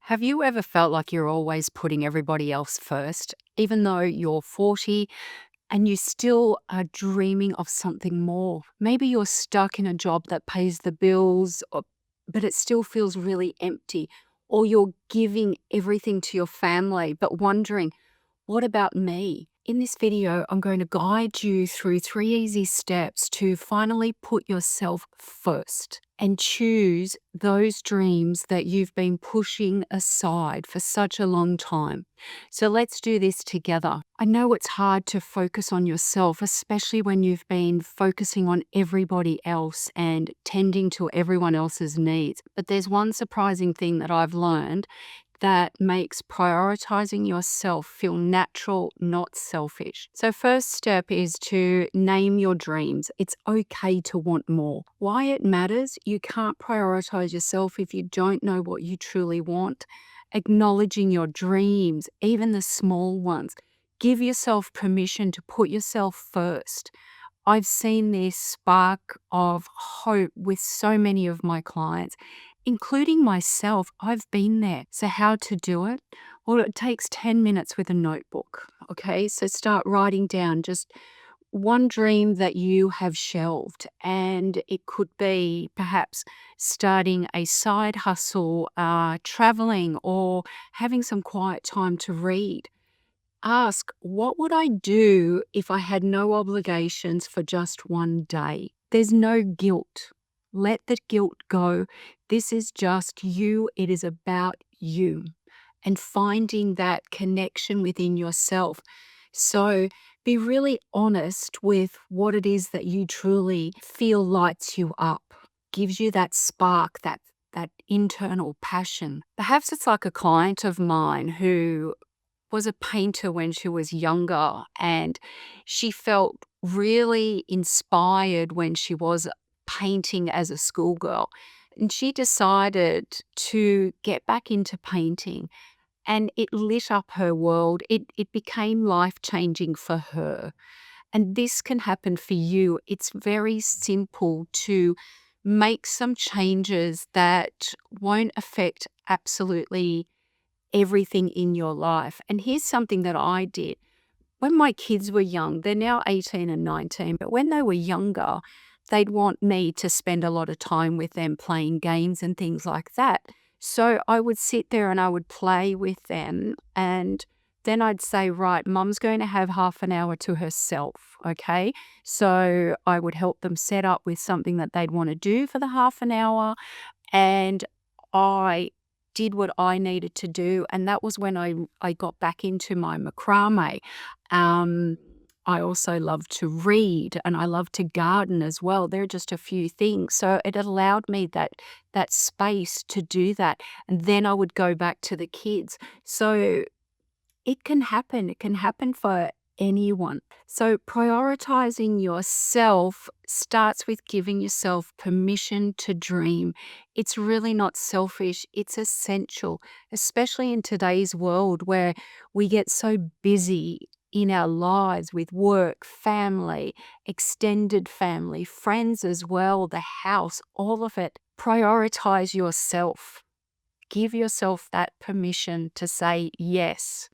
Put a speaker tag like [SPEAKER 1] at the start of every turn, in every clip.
[SPEAKER 1] Have you ever felt like you're always putting everybody else first, even though you're 40 and you still are dreaming of something more? Maybe you're stuck in a job that pays the bills, but it still feels really empty. Or you're giving everything to your family, but wondering, what about me? In this video, I'm going to guide you through 3 easy steps to finally put yourself first and choose those dreams that you've been pushing aside for such a long time. So let's do this together. I know it's hard to focus on yourself, especially when you've been focusing on everybody else and tending to everyone else's needs. But there's one surprising thing that I've learned that makes prioritizing yourself feel natural, not selfish. So, first step is to name your dreams. It's okay to want more. Why it matters? You can't prioritize yourself if you don't know what you truly want. Acknowledging your dreams, even the small ones. Give yourself permission to put yourself first. I've seen this spark of hope with so many of my clients, including myself. I've been there. So, how to do it? Well, it takes 10 minutes with a notebook. Okay. So, start writing down just one dream that you have shelved. And it could be perhaps starting a side hustle, traveling, or having some quiet time to read. Ask, what would I do if I had no obligations for just one day? There's no guilt. Let the guilt go. This is just you. It is about you and finding that connection within yourself. So be really honest with what it is that you truly feel lights you up, gives you that spark, that internal passion. Perhaps it's like a client of mine who was a painter when she was younger, and she felt really inspired when she was painting as a schoolgirl. And she decided to get back into painting, and it lit up her world. It became life changing for her. And this can happen for you. It's very simple to make some changes that won't affect absolutely everything in your life. And here's something that I did. When my kids were young, they're now 18 and 19, but when they were younger, they'd want me to spend a lot of time with them playing games and things like that. So I would sit there and I would play with them. And then I'd say, right, mum's going to have half an hour to herself. Okay. So I would help them set up with something that they'd want to do for the half an hour. And I did what I needed to do, and that was when I got back into my macrame. Um, I also love to read and I love to garden as well. There are just a few things. So it allowed me that space to do that. And then I would go back to the kids. So it can happen. It can happen for anyone. So prioritizing yourself starts with giving yourself permission to dream. It's really not selfish, it's essential, especially in today's world where we get so busy in our lives with work, family, extended family, friends as well, the house, all of it. Prioritize yourself. Give yourself that permission to say yes.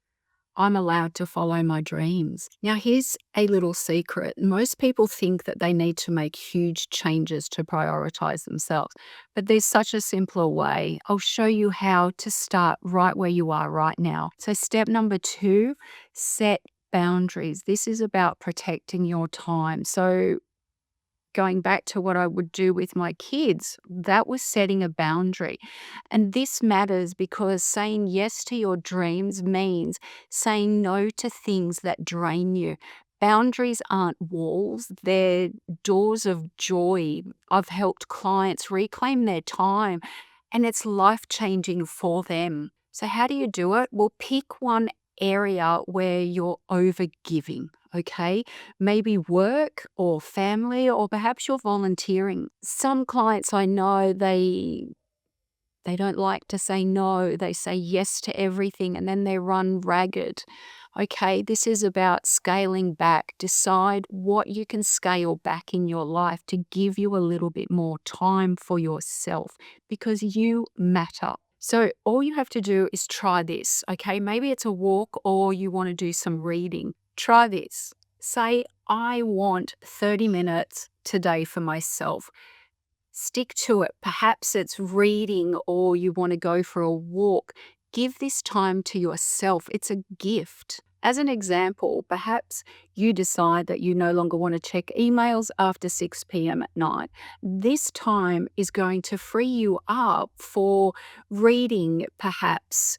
[SPEAKER 1] I'm allowed to follow my dreams. Now, here's a little secret. Most people think that they need to make huge changes to prioritize themselves, but there's such a simpler way. I'll show you how to start right where you are right now. So, step number 2, set boundaries. This is about protecting your time. So, going back to what I would do with my kids, that was setting a boundary. And this matters because saying yes to your dreams means saying no to things that drain you. Boundaries aren't walls, they're doors of joy. I've helped clients reclaim their time, and it's life changing for them. So, how do you do it? Well, pick one area where you're over giving. Okay. Maybe work or family, or perhaps you're volunteering. Some clients I know, they don't like to say no. They say yes to everything and then they run ragged. Okay, this is about scaling back. Decide what you can scale back in your life to give you a little bit more time for yourself because you matter. So all you have to do is try this, okay? Maybe it's a walk or you want to do some reading. Try this. Say, I want 30 minutes today for myself. Stick to it. Perhaps it's reading or you want to go for a walk. Give this time to yourself. It's a gift. As an example, perhaps you decide that you no longer want to check emails after 6 p.m. at night. This time is going to free you up for reading, perhaps.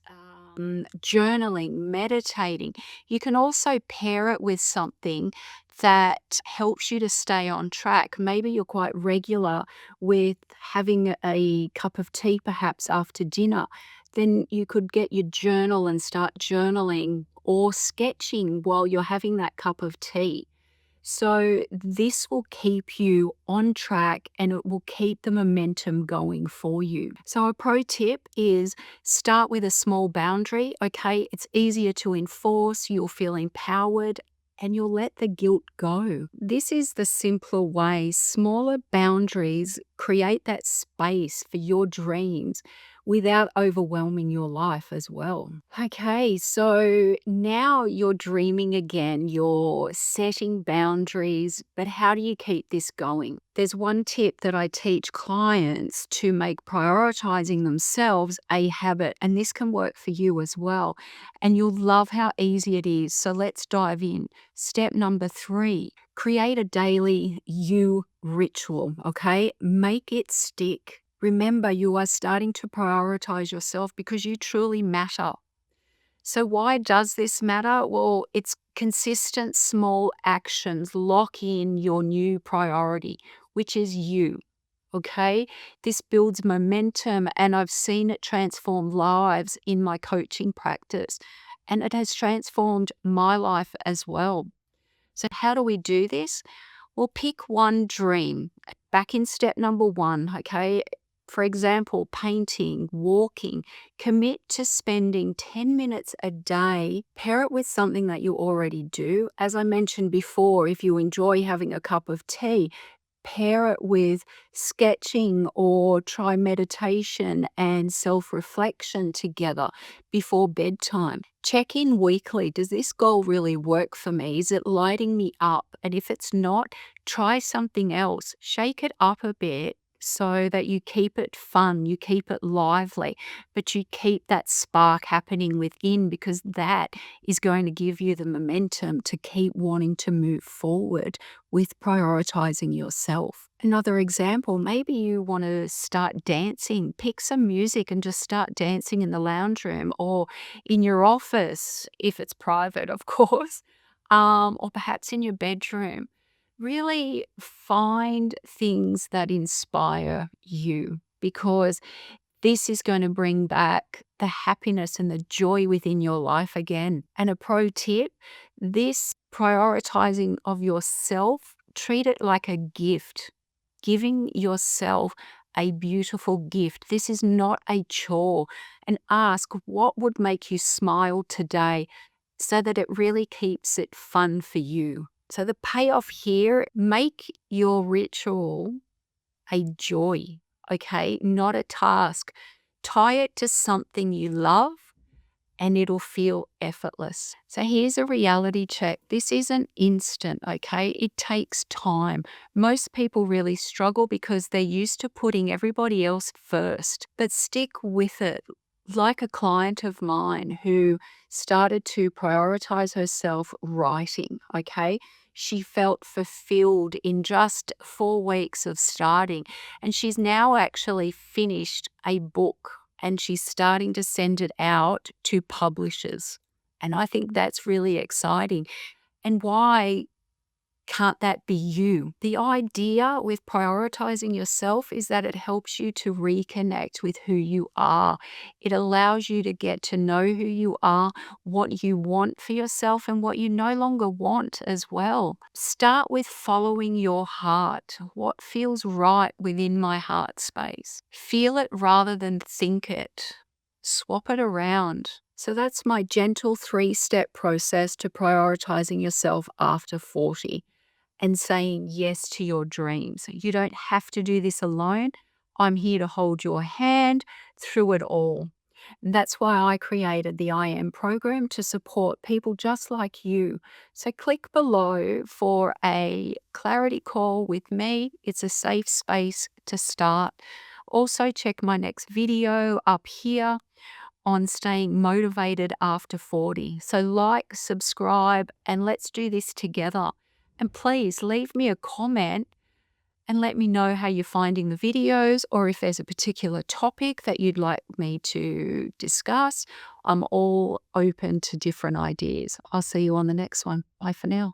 [SPEAKER 1] Journaling, meditating. You can also pair it with something that helps you to stay on track. Maybe you're quite regular with having a cup of tea perhaps after dinner, then you could get your journal and start journaling or sketching while you're having that cup of tea. So, this will keep you on track and it will keep the momentum going for you. So, a pro tip is start with a small boundary. Okay, it's easier to enforce, you'll feel empowered. And you'll let the guilt go. This is the simpler way. Smaller boundaries create that space for your dreams without overwhelming your life as well. Okay, so now you're dreaming again, you're setting boundaries, but how do you keep this going? There's one tip that I teach clients to make prioritizing themselves a habit, and this can work for you as well. And you'll love how easy it is. So let's dive in. Step number 3, create a daily you ritual, okay? Make it stick. Remember, you are starting to prioritize yourself because you truly matter. So, why does this matter? Well, it's consistent small actions lock in your new priority, which is you. Okay. This builds momentum, and I've seen it transform lives in my coaching practice, and it has transformed my life as well. So, how do we do this? Well, pick one dream. Back in step number 1, okay? For example, painting, walking. Commit to spending 10 minutes a day. Pair it with something that you already do. As I mentioned before, if you enjoy having a cup of tea, pair it with sketching or try meditation and self reflection together before bedtime. Check in weekly. Does this goal really work for me? Is it lighting me up? And if it's not, try something else. Shake it up a bit so that you keep it fun, you keep it lively, but you keep that spark happening within because that is going to give you the momentum to keep wanting to move forward with prioritizing yourself. Another example, maybe you want to start dancing. Pick some music and just start dancing in the lounge room or in your office, if it's private, of course, or perhaps in your bedroom. Really find things that inspire you because this is going to bring back the happiness and the joy within your life again. And a pro tip, this prioritizing of yourself, treat it like a gift, giving yourself a beautiful gift. This is not a chore. And ask what would make you smile today so that it really keeps it fun for you. So the payoff here, make your ritual a joy, okay? Not a task. Tie it to something you love and it'll feel effortless. So here's a reality check. This isn't instant, okay? It takes time. Most people really struggle because they're used to putting everybody else first, but stick with it. Like a client of mine who started to prioritize herself writing, okay? She felt fulfilled in just 4 weeks of starting, and she's now actually finished a book and she's starting to send it out to publishers. And I think that's really exciting. And why can't that be you? The idea with prioritizing yourself is that it helps you to reconnect with who you are. It allows you to get to know who you are, what you want for yourself, and what you no longer want as well. Start with following your heart. What feels right within my heart space? Feel it rather than think it. Swap it around. So that's my gentle 3-step process to prioritizing yourself after 40 and saying yes to your dreams. You don't have to do this alone. I'm here to hold your hand through it all. And that's why I created the I Am program to support people just like you. So click below for a clarity call with me. It's a safe space to start. Also, check my next video up here on staying motivated after 40. So, like, subscribe, and let's do this together. And please leave me a comment and let me know how you're finding the videos, or if there's a particular topic that you'd like me to discuss. I'm all open to different ideas. I'll see you on the next one. Bye for now.